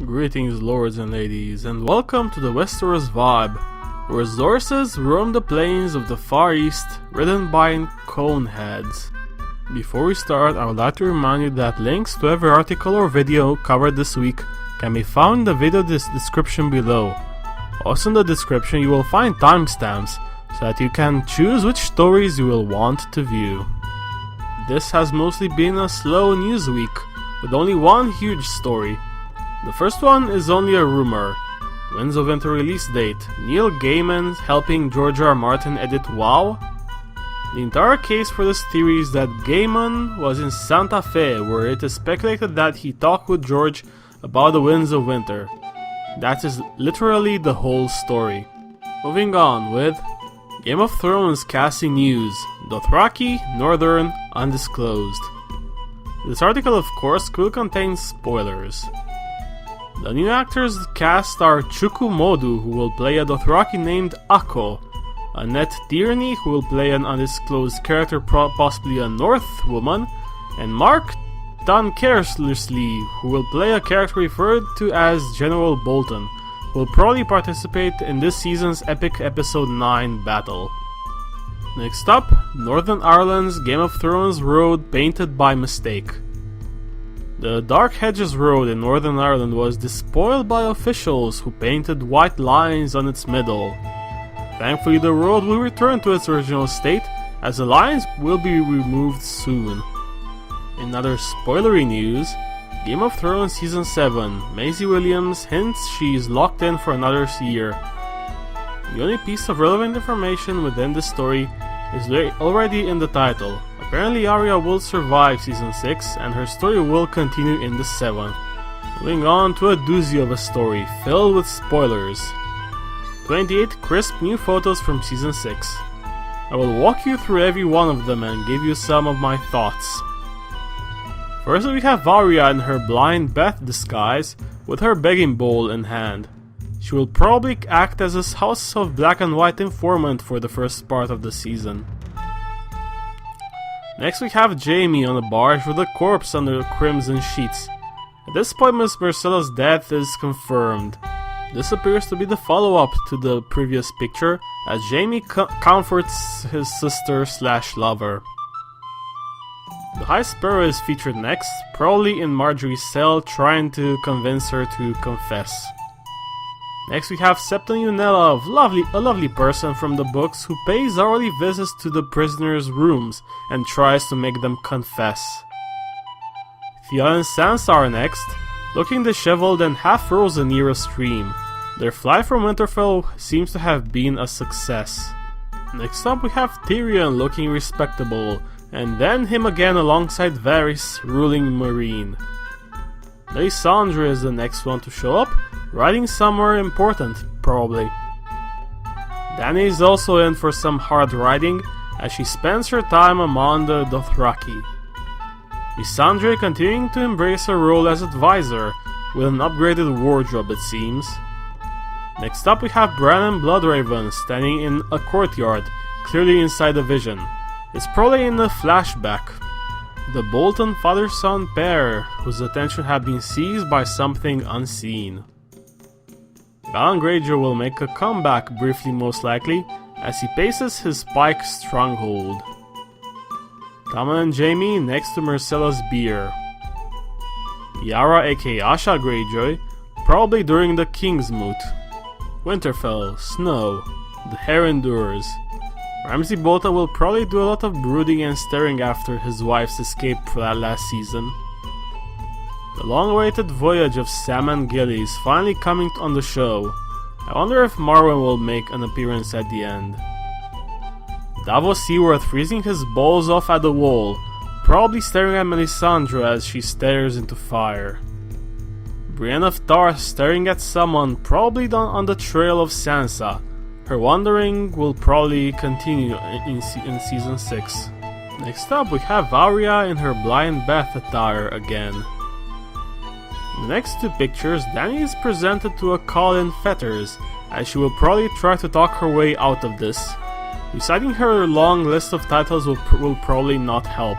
Greetings lords and ladies, and welcome to the Westeros Vibe, where Zorses roam the plains of the Far East, ridden by coneheads. Before we start, I would like to remind you that links to every article or video covered this week can be found in the video description below. Also in the description you will find timestamps, so that you can choose which stories you will want to view. This has mostly been a slow news week, with only one huge story. The first one is only a rumor. Winds of Winter release date: Neil Gaiman helping George R. Martin edit WoW? The entire case for this theory is that Gaiman was in Santa Fe, where it is speculated that he talked with George about the Winds of Winter. That is literally the whole story. Moving on with Game of Thrones casting news: Dothraki, Northern, undisclosed. This article of course will contain spoilers. The new actors cast are Chuku Modu, who will play a Dothraki named Akko, Annette Tierney, who will play an undisclosed character, possibly a North woman, and Mark Tankersley, who will play a character referred to as General Bolton, who will probably participate in this season's epic episode 9 battle. Next up, Northern Ireland's Game of Thrones road painted by mistake. The Dark Hedges Road in Northern Ireland was despoiled by officials who painted white lines on its middle. Thankfully the road will return to its original state, as the lines will be removed soon. In other spoilery news, Game of Thrones Season 7, Maisie Williams hints she is locked in for another year. The only piece of relevant information within the story is already in the title. Apparently Arya will survive Season 6 and her story will continue in the 7th. Moving on to a doozy of a story filled with spoilers. 28 crisp new photos from Season 6. I will walk you through every one of them and give you some of my thoughts. First we have Arya in her blind Beth disguise with her begging bowl in hand. She will probably act as a House of Black and White informant for the first part of the season. Next we have Jaime on a barge with a corpse under crimson sheets. At this point Miss Myrcella's death is confirmed. This appears to be the follow-up to the previous picture, as Jaime comforts his sister/lover. The High Sparrow is featured next, probably in Marjorie's cell trying to convince her to confess. Next we have Septon Unella, a lovely person from the books who pays hourly visits to the prisoners' rooms and tries to make them confess. Theon and Sansa are next, looking disheveled and half frozen near a stream. Their flight from Winterfell seems to have been a success. Next up we have Tyrion looking respectable, and then him again alongside Varys ruling Meereen. Melisandre is the next one to show up, riding somewhere important, probably. Dany is also in for some hard riding, as she spends her time among the Dothraki. Melisandre continuing to embrace her role as advisor, with an upgraded wardrobe it seems. Next up we have Bran and Bloodraven standing in a courtyard, clearly inside a vision. It's probably in a flashback. The Bolton father-son pair, whose attention had been seized by something unseen. Balon Greyjoy will make a comeback briefly most likely, as he paces his Pike stronghold. Tommen and Jaime next to Myrcella's bier. Yara aka Asha Greyjoy, probably during the King's Moot. Winterfell, snow, the hair endures. Ramsay Bolton will probably do a lot of brooding and staring after his wife's escape for that last season. The long-awaited voyage of Sam and Gilly is finally coming on the show. I wonder if Marwyn will make an appearance at the end. Davos Seaworth freezing his balls off at the wall, probably staring at Melisandre as she stares into fire. Brienne of Tarth staring at someone, probably on the trail of Sansa. Her wandering will probably continue in Season 6. Next up we have Arya in her blind Beth attire again. In the next two pictures, Dany is presented to a call in fetters, as she will probably try to talk her way out of this. Reciting her long list of titles will probably not help.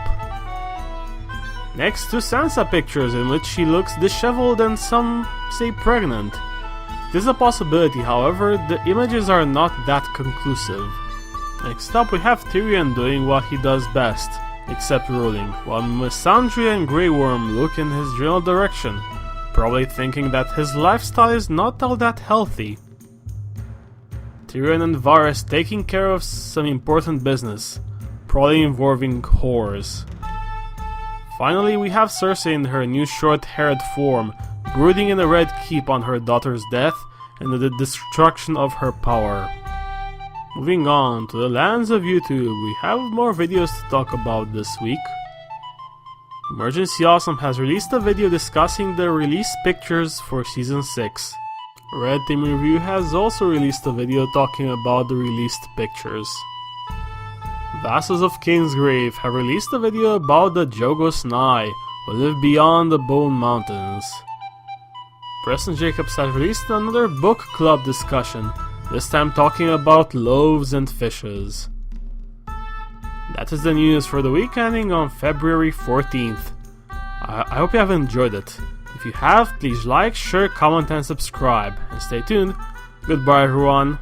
Next to Sansa pictures in which she looks disheveled and some say pregnant. It is a possibility, however, the images are not that conclusive. Next up we have Tyrion doing what he does best, except ruling, while Missandei and Grey Worm look in his general direction, probably thinking that his lifestyle is not all that healthy. Tyrion and Varys taking care of some important business, probably involving whores. Finally, we have Cersei in her new short-haired form, brooding in the Red Keep on her daughter's death and the destruction of her power. Moving on to the lands of YouTube, we have more videos to talk about this week. Emergency Awesome has released a video discussing the released pictures for Season 6. Red Team Review has also released a video talking about the released pictures. Vassals of Kingsgrave have released a video about the Jogos Nhai, who live beyond the Bone Mountains. Preston Jacobs has released another book club discussion, this time talking about loaves and fishes. That is the news for the week ending on February 14th. I hope you have enjoyed it. If you have, please like, share, comment and subscribe. And stay tuned. Goodbye everyone.